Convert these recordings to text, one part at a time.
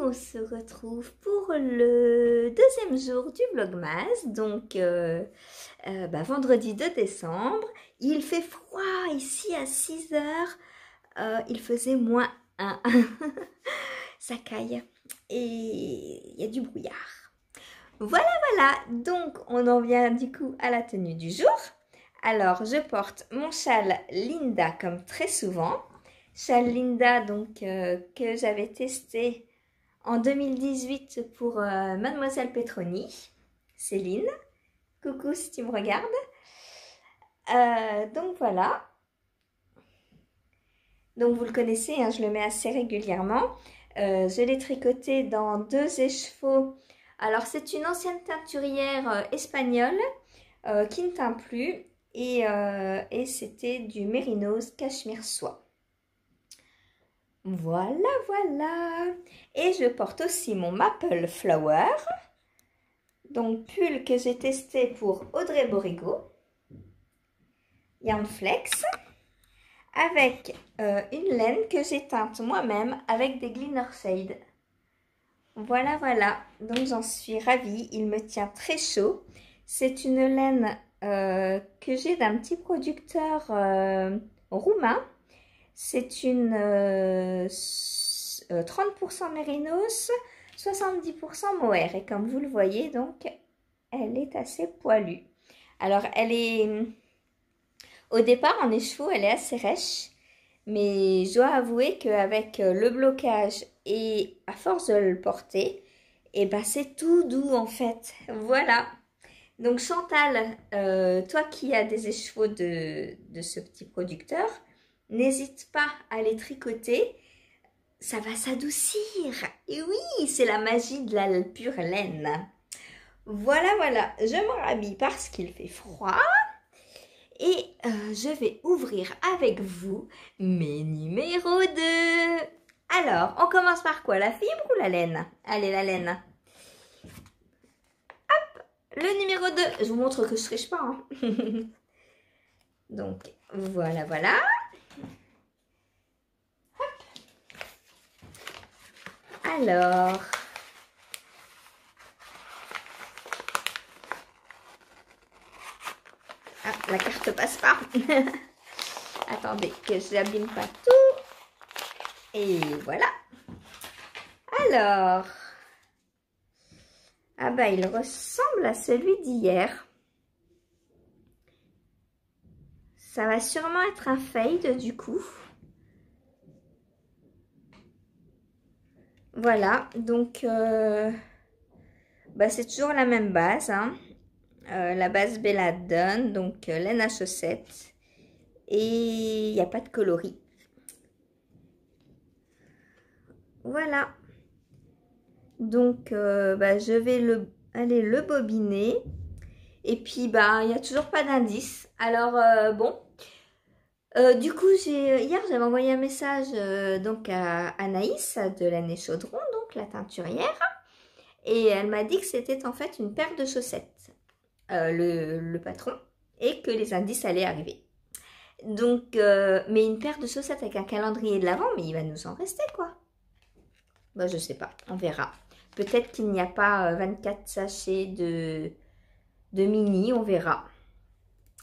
on se retrouve pour le deuxième jour du Vlogmas, donc vendredi 2 décembre. Il fait froid ici à 6 heures, il faisait -1, ça caille et il y a du brouillard. Voilà, donc on en vient du coup à la tenue du jour. Alors je porte mon châle Linda comme très souvent. Châle Linda donc que j'avais testé en 2018 pour Mademoiselle Petroni, Céline. Coucou si tu me regardes. Donc voilà. Donc vous le connaissez, hein, je le mets assez régulièrement. Je l'ai tricoté dans 2 écheveaux. Alors c'est une ancienne teinturière espagnole qui ne teint plus et c'était du mérinos cachemire soie. Voilà. Et je porte aussi mon Maple Flower. Donc pull que j'ai testé pour Audrey Borigo. Yarn Flex. Avec une laine que j'ai teinte moi-même avec des Glitter Shade. Voilà. Donc j'en suis ravie. Il me tient très chaud. C'est une laine que j'ai d'un petit producteur roumain. C'est une 30% mérinos, 70% mohair. Et comme vous le voyez, donc, elle est assez poilue. Alors, elle est... Au départ, en écheveau, elle est assez rêche. Mais je dois avouer qu'avec le blocage et à force de le porter, et ben c'est tout doux en fait. Voilà. Donc Chantal, toi qui as des écheveaux de ce petit producteur, n'hésite pas à les tricoter, ça va s'adoucir. Et oui, c'est la magie de la pure laine. Voilà, je me rhabille parce qu'il fait froid. Et je vais ouvrir avec vous mes numéros 2. Alors, on commence par quoi? La fibre ou la laine? Allez, la laine. Hop, le numéro 2. Je vous montre que je ne triche pas. Hein. Donc, voilà. Hop. Alors... Ah, la carte passe pas. Attendez, que je n'abîme pas tout. Et voilà. Alors... Ah bah, il ressemble à celui d'hier. Ça va sûrement être un fade du coup. Voilà, donc c'est toujours la même base. Hein. La base Belladone, donc laine à chaussettes. Et il n'y a pas de coloris. Voilà. Donc je vais aller le bobiner. Et puis il n'y a toujours pas d'indice. Alors bon. Du coup, hier j'avais envoyé un message donc à Anaïs de l'année Chaudron, donc la teinturière. Et elle m'a dit que c'était en fait une paire de chaussettes, le patron, et que les indices allaient arriver. Donc, mais une paire de chaussettes avec un calendrier de l'avant, mais il va nous en rester quoi. Je sais pas, on verra. Peut-être qu'il n'y a pas 24 sachets de mini, on verra.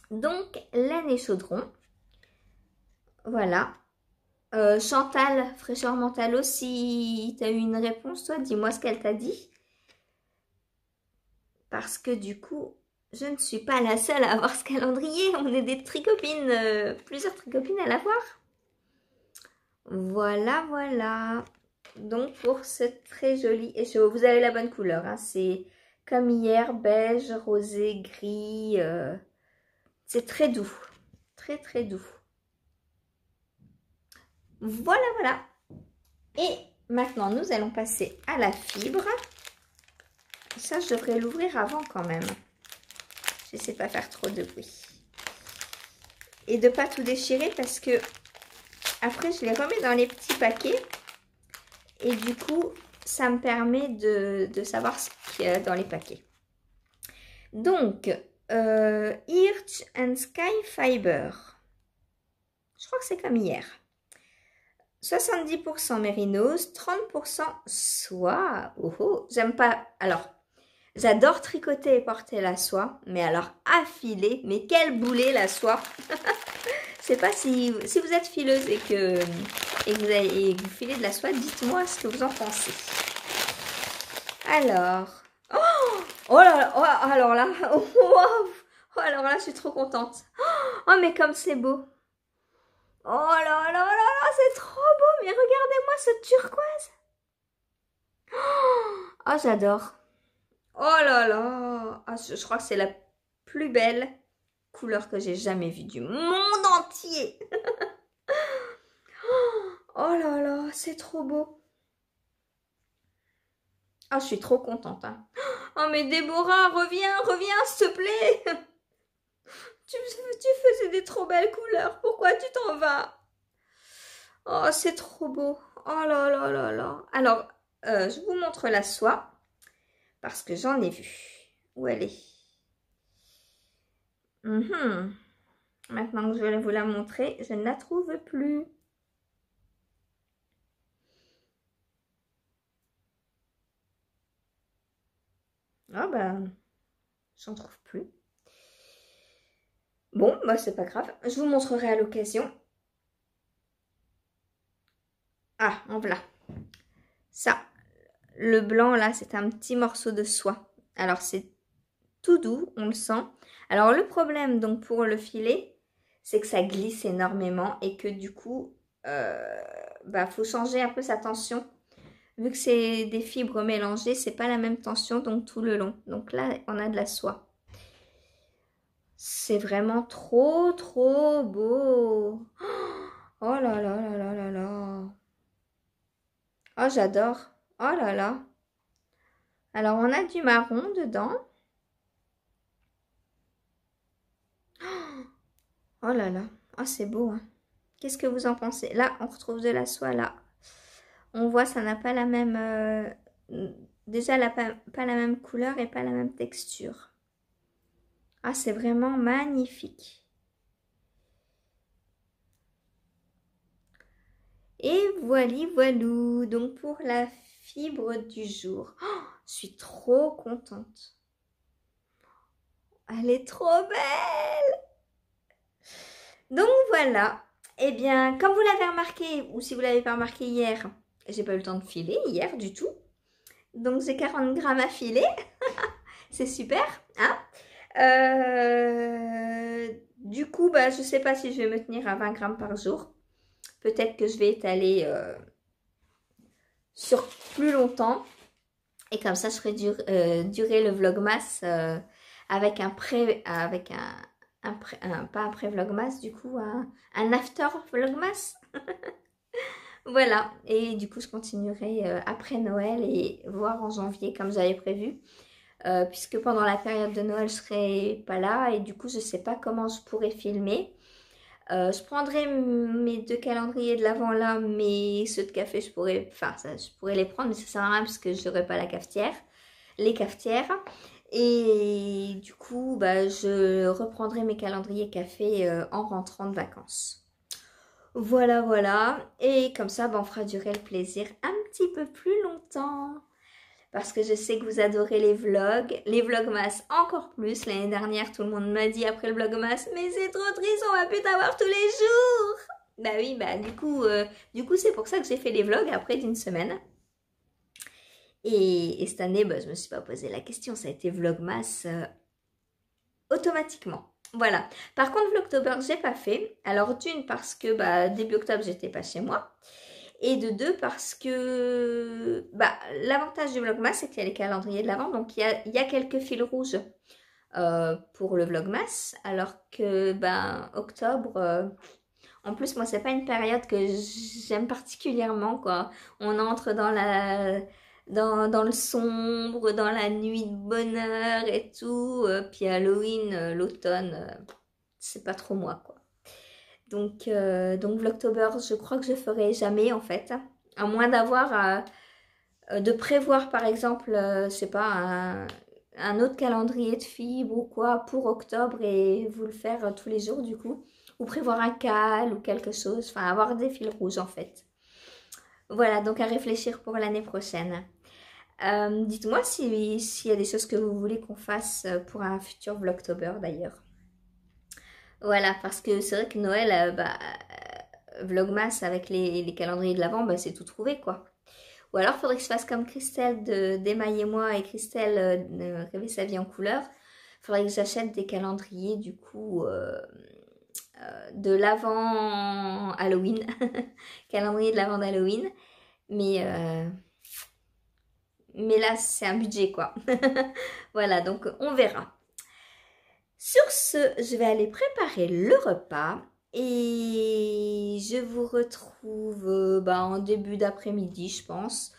Donc, l'année Chaudron. Voilà. Chantal, fraîcheur mentale aussi, tu as eu une réponse toi? Dis-moi ce qu'elle t'a dit. Parce que du coup, je ne suis pas la seule à avoir ce calendrier. On est des tricopines, plusieurs tricopines à l'avoir. Voilà. Donc pour ce très joli écheveau, vous avez la bonne couleur. Hein, c'est comme hier, beige, rosé, gris. C'est très doux. Très doux. Voilà. Et maintenant, nous allons passer à la fibre. Ça, je devrais l'ouvrir avant quand même. Je ne sais pas faire trop de bruit. Et de ne pas tout déchirer parce que après, je les remets dans les petits paquets. Et du coup, ça me permet de savoir ce qu'il y a dans les paquets. Donc, Earth and Sky Fiber. Je crois que c'est comme hier. 70% mérinos, 30% soie. Oh, oh, j'aime pas. Alors, j'adore tricoter et porter la soie, mais alors affiler, mais quel boulet la soie. Je sais pas si vous êtes fileuse et que vous filez de la soie, dites-moi ce que vous en pensez. Alors, oh là là, oh, alors là, oh, oh, alors là, je suis trop contente. Oh, mais comme c'est beau. Oh là là là là, c'est trop beau, mais regardez-moi ce turquoise. Oh, j'adore. Oh là là, ah, je crois que c'est la plus belle couleur que j'ai jamais vue du monde entier. Oh là là, c'est trop beau. Ah, je suis trop contente. Hein. Oh mais Déborah, reviens, s'il te plaît. Tu faisais des trop belles couleurs. Pourquoi tu t'en vas? Oh, c'est trop beau. Oh là là là là. Alors, je vous montre la soie. Parce que j'en ai vu. Où elle est? Maintenant que je vais vous la montrer, je ne la trouve plus. Ah ben, j'en trouve plus. Bon, bah c'est pas grave. Je vous montrerai à l'occasion. Ah, en voilà. Ça, le blanc là, c'est un petit morceau de soie. Alors c'est tout doux, on le sent. Alors le problème donc pour le filet, c'est que ça glisse énormément et que du coup, faut changer un peu sa tension. Vu que c'est des fibres mélangées, c'est pas la même tension donc tout le long. Donc là, on a de la soie. C'est vraiment trop trop beau. Oh là là là là là là. Oh, j'adore. Oh là là. Alors, on a du marron dedans. Oh là là. Oh, c'est beau. Hein. Qu'est-ce que vous en pensez? Là, on retrouve de la soie là. On voit, ça n'a pas la même... déjà, elle n'a pas la même couleur et pas la même texture. Ah, c'est vraiment magnifique. Et voilou. Donc, pour la fibre du jour. Oh, je suis trop contente. Elle est trop belle. Donc voilà, eh bien comme vous l'avez remarqué, ou si vous ne l'avez pas remarqué hier, j'ai pas eu le temps de filer hier du tout. Donc j'ai 40 grammes à filer, c'est super. Hein du coup, je ne sais pas si je vais me tenir à 20 grammes par jour. Peut-être que je vais étaler sur plus longtemps. Et comme ça, je ferai durer le vlogmas avec pas un pré-vlogmas, du coup, un after vlogmas. Voilà, et du coup, je continuerai après Noël et voir en janvier comme j'avais prévu. Puisque pendant la période de Noël, je serai pas là et du coup, je sais pas comment je pourrais filmer. Je prendrai mes 2 calendriers de l'avant là, mais ceux de café, je pourrais les prendre, mais ça sert à rien parce que je n'aurai pas la cafetière, les cafetières. Et du coup, je reprendrai mes calendriers café en rentrant de vacances. Voilà, voilà. Et comme ça, on fera durer le plaisir un petit peu plus longtemps. Parce que je sais que vous adorez les vlogmas encore plus. L'année dernière, tout le monde m'a dit après le vlogmas, mais c'est trop triste, on va plus t'avoir tous les jours. Bah oui, du coup c'est pour ça que j'ai fait les vlogs après d'une semaine. Et cette année, je me suis pas posé la question, ça a été vlogmas automatiquement. Voilà. Par contre, Vlogtober, j'ai pas fait. Alors d'une parce que début octobre, j'étais pas chez moi. Et de 2 parce que l'avantage du Vlogmas, c'est qu'il y a les calendriers de l'avant. Donc, il y a quelques fils rouges pour le Vlogmas. Alors que, octobre, en plus, moi, c'est pas une période que j'aime particulièrement, quoi. On entre dans le sombre, dans la nuit de bonheur et tout. Puis Halloween, l'automne, c'est pas trop moi, quoi. Donc Vlogtober, je crois que je ferai jamais en fait. À moins de prévoir par exemple, je sais pas, un autre calendrier de fibres ou quoi pour octobre et vous le faire tous les jours du coup. Ou prévoir un cal ou quelque chose, enfin avoir des fils rouges en fait. Voilà, donc à réfléchir pour l'année prochaine. Dites-moi s'il y a des choses que vous voulez qu'on fasse pour un futur Vlogtober d'ailleurs. Voilà, parce que c'est vrai que Noël, Vlogmas avec les calendriers de l'Avent, bah, c'est tout trouvé quoi. Ou alors, il faudrait que je fasse comme Christelle d'Émaillez-moi et Christelle Rêver sa vie en couleur. Il faudrait que j'achète des calendriers du coup de l'Avent Halloween. Calendrier de l'Avent d'Halloween. Mais là, c'est un budget quoi. Voilà, donc on verra. Sur ce, je vais aller préparer le repas. Et je vous retrouve en début d'après-midi, je pense,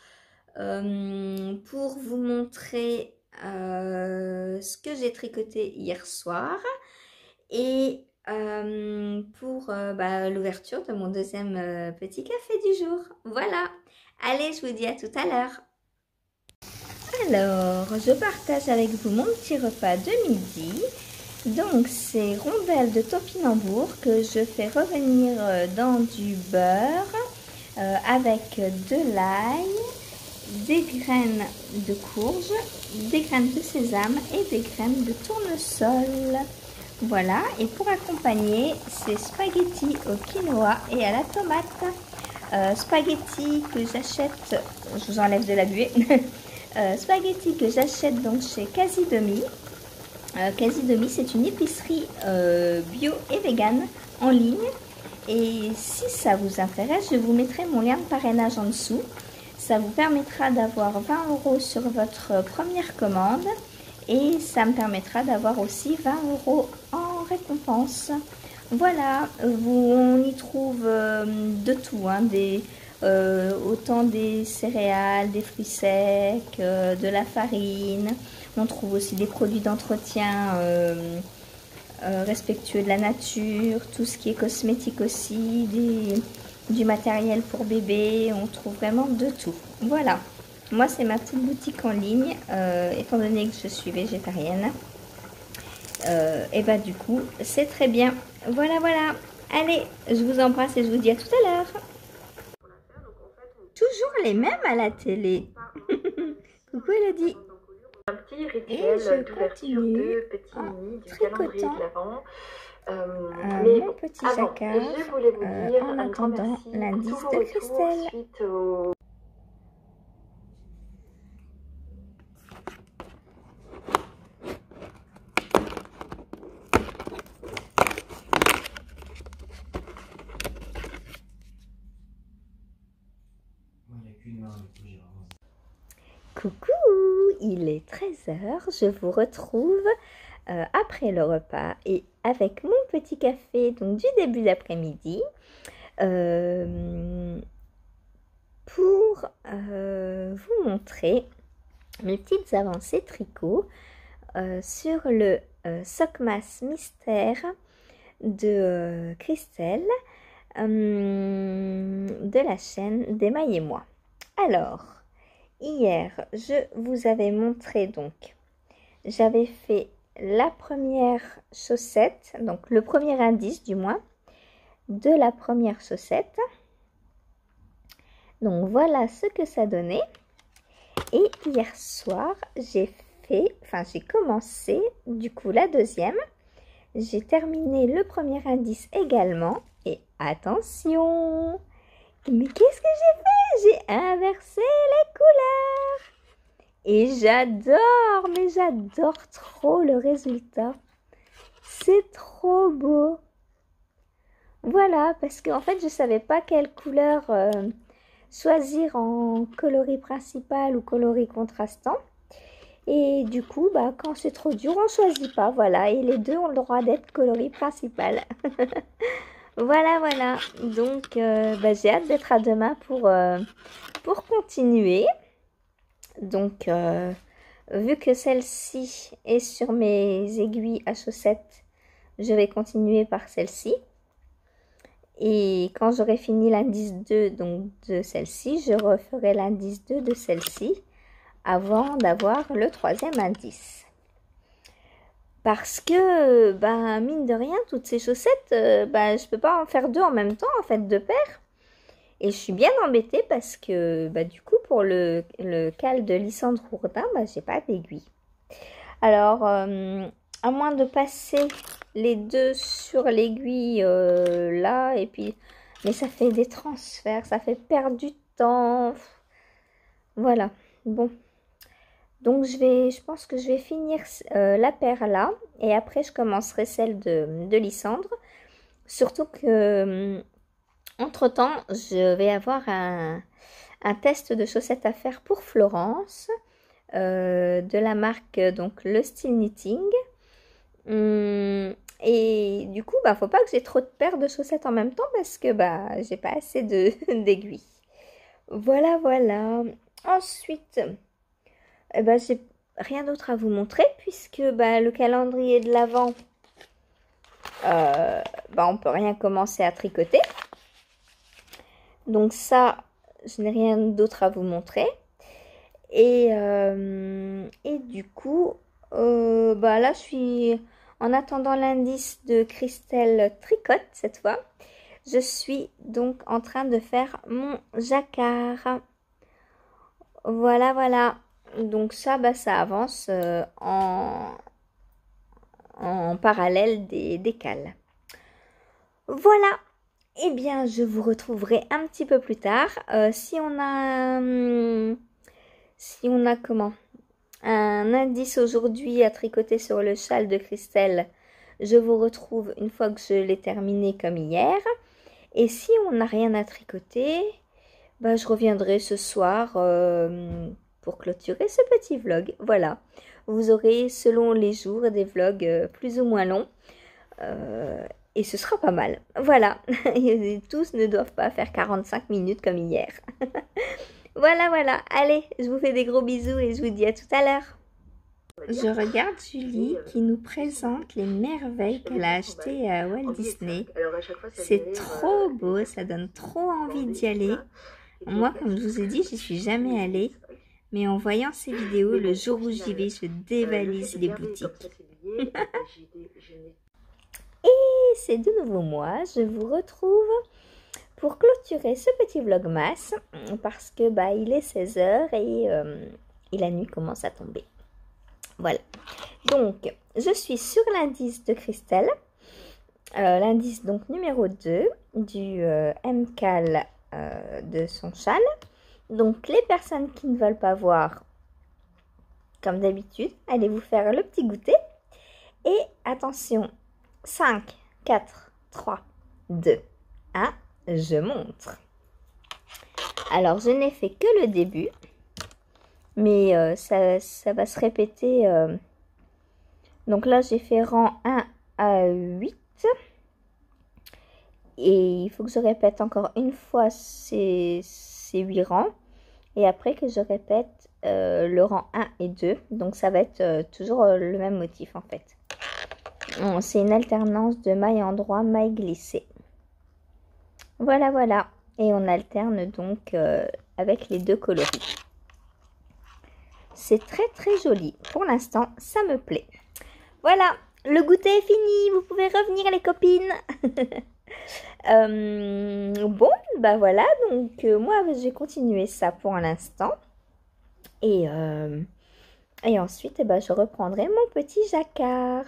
pour vous montrer ce que j'ai tricoté hier soir et pour l'ouverture de mon deuxième petit café du jour. Voilà, allez, je vous dis à tout à l'heure. Alors, je partage avec vous mon petit repas de midi. Donc, c'est rondelles de topinambour que je fais revenir dans du beurre avec de l'ail, des graines de courge, des graines de sésame et des graines de tournesol. Voilà, et pour accompagner, c'est spaghettis au quinoa et à la tomate. Spaghettis que j'achète, je vous enlève de la buée, spaghettis que j'achète donc chez Casidomi. Casidomi, c'est une épicerie bio et vegan en ligne. Et si ça vous intéresse, je vous mettrai mon lien de parrainage en dessous. Ça vous permettra d'avoir 20 € sur votre première commande. Et ça me permettra d'avoir aussi 20 € en récompense. Voilà, on y trouve de tout, hein, autant des céréales, des fruits secs, de la farine. On trouve aussi des produits d'entretien respectueux de la nature, tout ce qui est cosmétique aussi, du matériel pour bébé, on trouve vraiment de tout. Voilà, moi c'est ma petite boutique en ligne, étant donné que je suis végétarienne. Et bah du coup, c'est très bien. Voilà, voilà. Allez, je vous embrasse et je vous dis à tout à l'heure. Toujours les mêmes à la télé. Coucou Elodie. Un petit rituel d'ouverture de petits nids du calendrier de l'Avent. Mais mon petit avant, jacquard, je voulais vous dire en un grand attendant merci l'indice pour tous vos de retours Christelle. suite au... Coucou, il est 13 h, je vous retrouve après le repas et avec mon petit café donc du début d'après-midi pour vous montrer mes petites avancées tricot sur le Socmas Mystère de Christelle de la chaîne d'Émaillez-moi. Alors, hier, je vous avais montré donc, j'avais fait la première chaussette, donc le premier indice du moins, de la première chaussette. Donc voilà ce que ça donnait. Et hier soir, j'ai commencé du coup la deuxième. J'ai terminé le premier indice également. Et attention! Mais qu'est-ce que j'ai fait? J'ai inversé les couleurs. Et j'adore, mais j'adore trop le résultat. C'est trop beau. Voilà, parce qu'en fait, je ne savais pas quelle couleur choisir en coloris principal ou coloris contrastant. Et du coup, quand c'est trop dur, on ne choisit pas. Voilà, et les deux ont le droit d'être coloris principal. Voilà, voilà. Donc, j'ai hâte d'être à demain pour continuer. Donc, vu que celle-ci est sur mes aiguilles à chaussettes, je vais continuer par celle-ci. Et quand j'aurai fini l'indice 2 donc, de celle-ci, je referai l'indice 2 de celle-ci avant d'avoir le troisième indice. Parce que, mine de rien, toutes ces chaussettes, je ne peux pas en faire deux en même temps, en fait, deux paires. Et je suis bien embêtée parce que bah, du coup pour le cal de Lysandre Jourdain, bah, j'ai pas d'aiguille. Alors à moins de passer les deux sur l'aiguille là et puis mais ça fait des transferts, ça fait perdre du temps. Voilà, bon. Donc je pense que je vais finir la paire là et après je commencerai celle de Lysandre. Surtout que entre temps je vais avoir un test de chaussettes à faire pour Florence de la marque donc le Style Knitting. Et du coup, bah, faut pas que j'ai trop de paires de chaussettes en même temps parce que bah, j'ai pas assez d'aiguilles. Voilà, voilà. Ensuite, bah, j'ai rien d'autre à vous montrer puisque bah, le calendrier de l'Avent, bah, on peut rien commencer à tricoter. Donc ça, je n'ai rien d'autre à vous montrer. Et du coup, bah, là, je suis... En attendant l'indice de Christelle Tricotte, cette fois, je suis donc en train de faire mon jacquard. Voilà, voilà. Donc ça, bah, ça avance en parallèle des cales. Voilà. Eh bien, je vous retrouverai un petit peu plus tard. Si on a comment un indice aujourd'hui à tricoter sur le châle de Christelle, je vous retrouve une fois que je l'ai terminé comme hier. Et si on n'a rien à tricoter, bah, je reviendrai ce soir pour clôturer ce petit vlog. Voilà, vous aurez selon les jours des vlogs plus ou moins longs. Et ce sera pas mal. Voilà, tous ne doivent pas faire 45 minutes comme hier. Voilà, voilà. Allez, je vous fais des gros bisous et je vous dis à tout à l'heure. Je regarde Julie qui nous présente les merveilles qu'elle a achetées à Walt Disney. C'est trop beau, ça donne trop envie d'y aller. Moi, comme je vous ai dit, j'y suis jamais allée. Mais en voyant ces vidéos, le jour où j'y vais, je dévalise les boutiques. Et c'est de nouveau moi, je vous retrouve pour clôturer ce petit vlogmas parce que bah, il est 16 h et la nuit commence à tomber. Voilà. Donc, je suis sur l'indice de Christelle. L'indice donc numéro 2 du MCAL de son châle. Donc, les personnes qui ne veulent pas voir, comme d'habitude, allez vous faire le petit goûter. Et attention, 5, 4, 3, 2, 1. Je montre. Alors, je n'ai fait que le début, mais ça va se répéter. Donc là, j'ai fait rang 1 à 8. Et il faut que je répète encore une fois ces 8 rangs. Et après que je répète le rang 1 et 2. Donc, ça va être toujours le même motif en fait. C'est une alternance de mailles endroit, mailles glissées. Voilà, voilà. Et on alterne donc avec les deux coloris. C'est très très joli. Pour l'instant, ça me plaît. Voilà, le goûter est fini. Vous pouvez revenir les copines. Bon, bah voilà. Donc moi, j'ai continué ça pour l'instant. Et ensuite, bah, je reprendrai mon petit jacquard.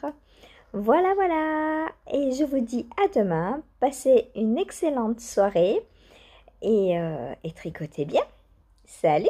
Voilà, voilà. Et je vous dis à demain. Passez une excellente soirée et tricotez bien. Salut!